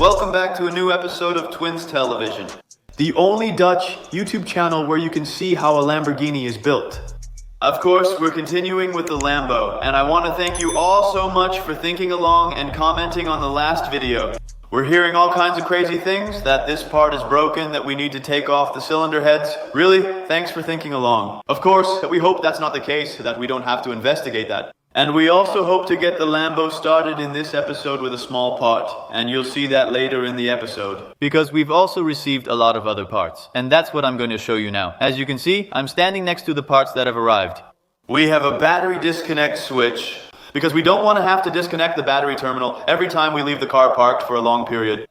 Welcome back to a new episode of Twins Television, the only Dutch YouTube channel where you can see how a Lamborghini is built. Of course, we're continuing with the Lambo, and I want to thank you all so much for thinking along and commenting on the last video. We're hearing all kinds of crazy things, that this part is broken, that we need to take off the cylinder heads. Really, thanks for thinking along. Of course, we hope that's not the case, that we don't have to investigate that. And we also hope to get the Lambo started in this episode with a small part, and you'll see that later in the episode. Because we've also received a lot of other parts, and that's what I'm going to show you now. As you can see, I'm standing next to the parts that have arrived. We have a battery disconnect switch, because we don't want to have to disconnect the battery terminal every time we leave the car parked for a long period.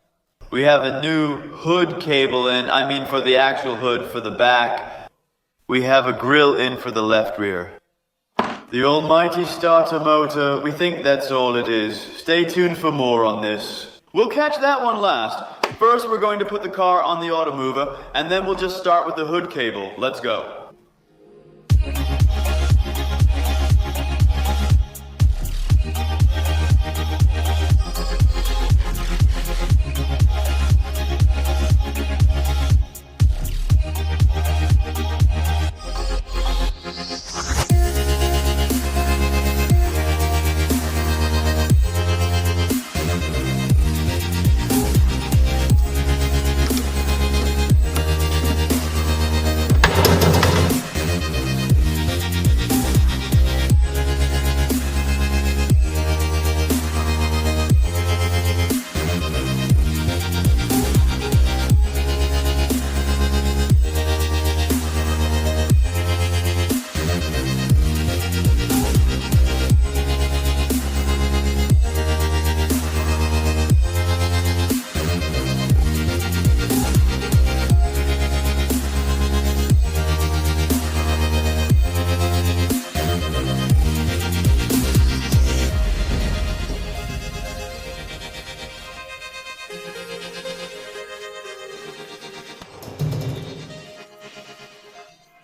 We have a new hood cable in, for the actual hood for the back. We have a grill in for the left rear. The almighty starter motor, we think that's all it is. Stay tuned for more on this. We'll catch that one last. First, we're going to put the car on the automover, and then we'll just start with the hood cable. Let's go.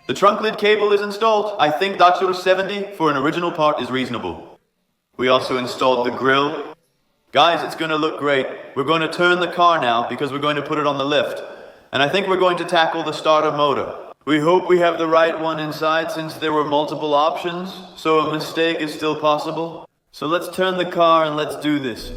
The trunk lid cable is installed. I think Dr. 70 for an original part is reasonable. We also installed the grill. Guys, it's going to look great. We're going to turn the car now because we're going to put it on the lift. And I think we're going to tackle the starter motor. We hope we have the right one inside since there were multiple options, so a mistake is still possible. So let's turn the car and let's do this.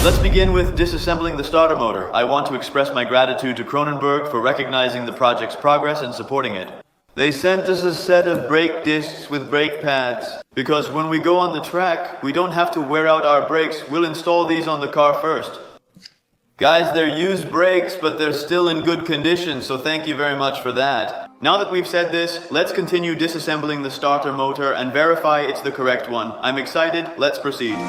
Let's begin with disassembling the starter motor. I want to express my gratitude to Cronenberg for recognizing the project's progress and supporting it. They sent us a set of brake discs with brake pads, because when we go on the track, we don't have to wear out our brakes. We'll install these on the car first. Guys, they're used brakes, but they're still in good condition, so thank you very much for that. Now that we've said this, let's continue disassembling the starter motor and verify it's the correct one. I'm excited, let's proceed.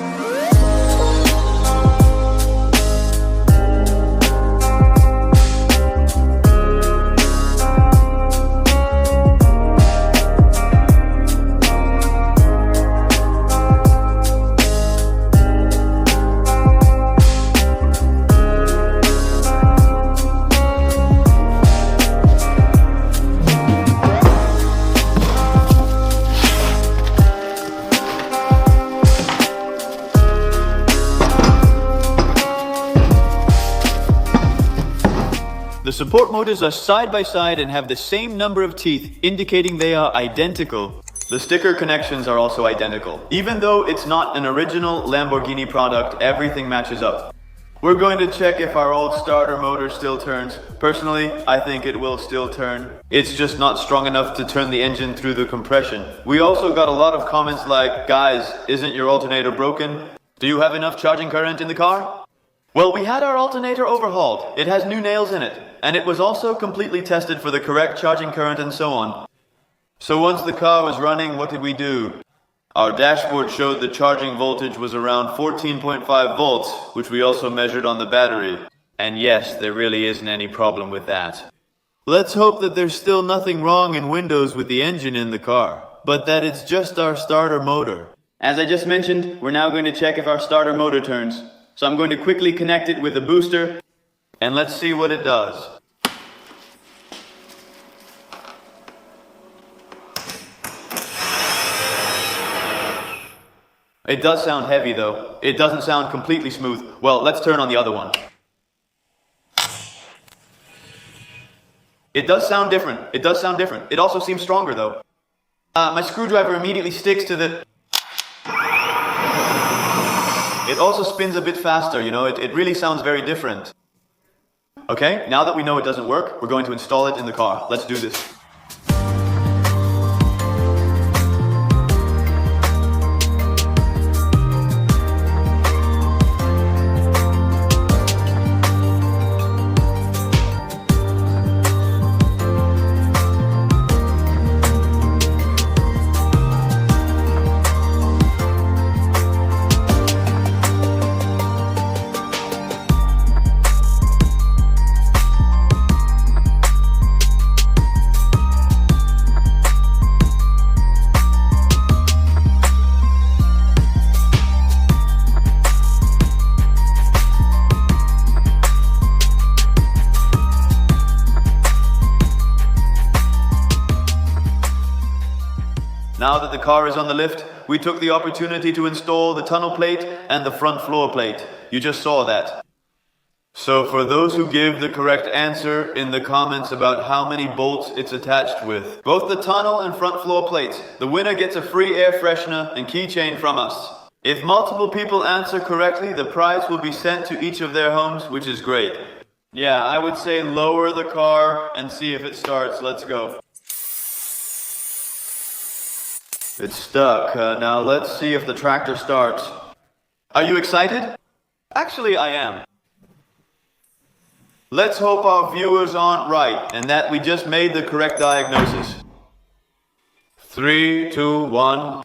The support motors are side by side and have the same number of teeth, indicating they are identical. The sticker connections are also identical. Even though it's not an original Lamborghini product, everything matches up. We're going to check if our old starter motor still turns. Personally, I think it will still turn. It's just not strong enough to turn the engine through the compression. We also got a lot of comments like, guys, isn't your alternator broken? Do you have enough charging current in the car? Well, we had our alternator overhauled. It has new nails in it, and it was also completely tested for the correct charging current and so on. So once the car was running, what did we do? Our dashboard showed the charging voltage was around 14.5 volts, which we also measured on the battery. And yes, there really isn't any problem with that. Let's hope that there's still nothing wrong in Windows with the engine in the car, but that it's just our starter motor. As I just mentioned, we're now going to check if our starter motor turns. So I'm going to quickly connect it with a booster, and let's see what it does. It does sound heavy though. It doesn't sound completely smooth. Well, let's turn on the other one. It does sound different. It does sound different. It also seems stronger though. My screwdriver immediately sticks to the... It also spins a bit faster, you know, it really sounds very different. Okay, now that we know it doesn't work, we're going to install it in the car. Let's do this. Now that the car is on the lift, we took the opportunity to install the tunnel plate and the front floor plate. You just saw that. So for those who give the correct answer in the comments about how many bolts it's attached with, both the tunnel and front floor plates, the winner gets a free air freshener and keychain from us. If multiple people answer correctly, the prize will be sent to each of their homes, which is great. Yeah, I would say lower the car and see if it starts. Let's go. It's stuck. Now let's see if the tractor starts. Are you excited? Actually, I am. Let's hope our viewers aren't right and that we just made the correct diagnosis. 3, 2, 1.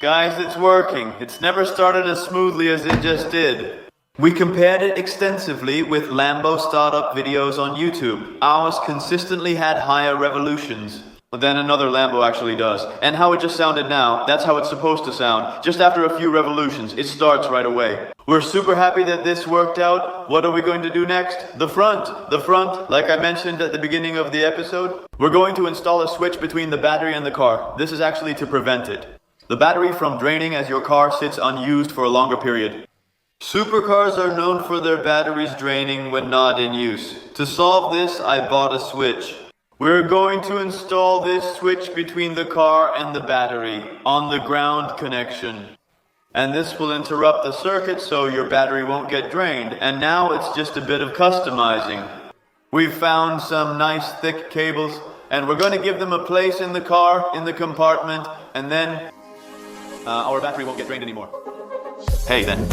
Guys, it's working. It's never started as smoothly as it just did. We compared it extensively with Lambo startup videos on YouTube. Ours consistently had higher revolutions than another Lambo actually does. And how it just sounded now, that's how it's supposed to sound. Just after a few revolutions, it starts right away. We're super happy that this worked out. What are we going to do next? The front, like I mentioned at the beginning of the episode. We're going to install a switch between the battery and the car. This is actually to prevent it. The battery from draining as your car sits unused for a longer period. Supercars are known for their batteries draining when not in use. To solve this, I bought a switch. We're going to install this switch between the car and the battery on the ground connection. And this will interrupt the circuit so your battery won't get drained. And now it's just a bit of customizing. We've found some nice thick cables and we're going to give them a place in the car, in the compartment, and then our battery won't get drained anymore. Hey then.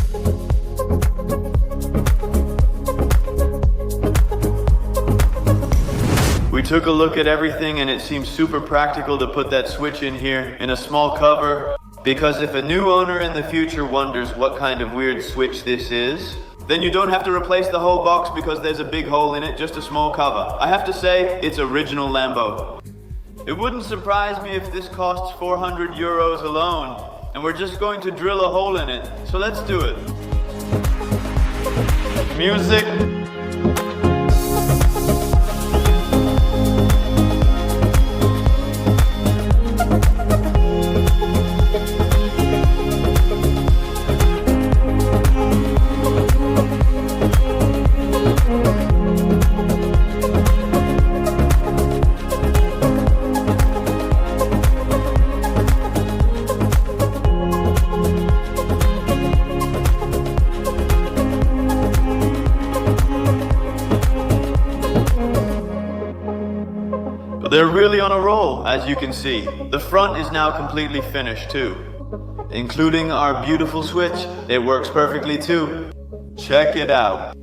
We took a look at everything and it seems super practical to put that switch in here in a small cover, because if a new owner in the future wonders what kind of weird switch this is, then you don't have to replace the whole box because there's a big hole in it, just a small cover. I have to say, it's original Lambo. It wouldn't surprise me if this costs 400 euros alone. And we're just going to drill a hole in it. So let's do it. Music. They're really on a roll, as you can see. The front is now completely finished too, including our beautiful switch. It works perfectly too. Check it out.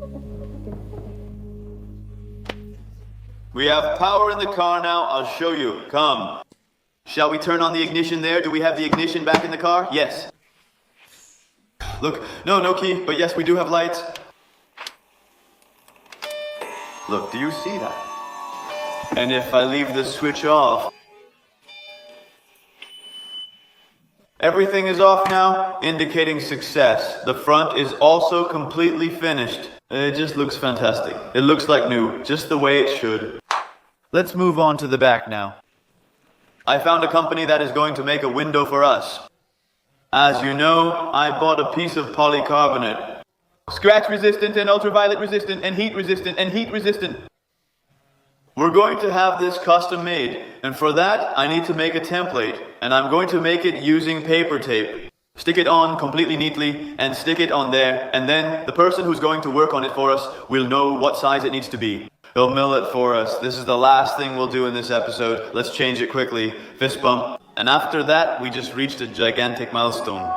We have power in the car now. I'll show you. Come. Shall we turn on the ignition there? Do we have the ignition back in the car? Yes. Look, no key, but yes, we do have lights. Look, do you see that? And if I leave the switch off, everything is off now, indicating success. The front is also completely finished. It just looks fantastic. It looks like new, just the way it should. Let's move on to the back now. I found a company that is going to make a window for us. As you know, I bought a piece of polycarbonate. Scratch resistant and ultraviolet resistant and heat resistant and heat resistant. We're going to have this custom made, and for that I need to make a template, and I'm going to make it using paper tape. Stick it on completely neatly and stick it on there, and then the person who's going to work on it for us will know what size it needs to be. He'll mill it for us. This is the last thing we'll do in this episode. Let's change it quickly. Fist bump. And after that, we just reached a gigantic milestone.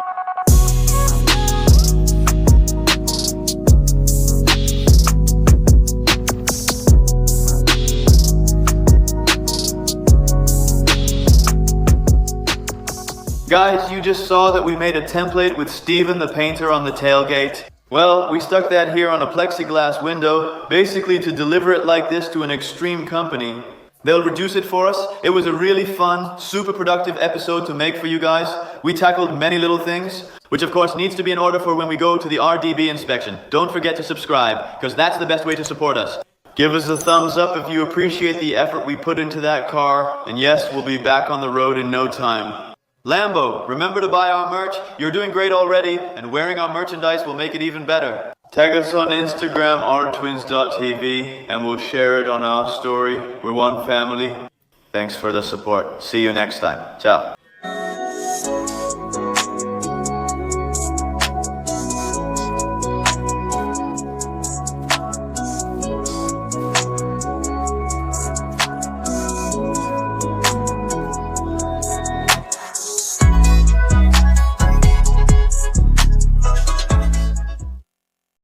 Guys, you just saw that we made a template with Steven the painter on the tailgate. Well, we stuck that here on a plexiglass window, basically to deliver it like this to an extreme company. They'll reduce it for us. It was a really fun, super productive episode to make for you guys. We tackled many little things, which of course needs to be in order for when we go to the RDB inspection. Don't forget to subscribe, because that's the best way to support us. Give us a thumbs up if you appreciate the effort we put into that car, and yes, we'll be back on the road in no time. Lambo, remember to buy our merch. You're doing great already, and wearing our merchandise will make it even better. Tag us on Instagram, rtwins.tv, and we'll share it on our story. We're one family. Thanks for the support. See you next time. Ciao.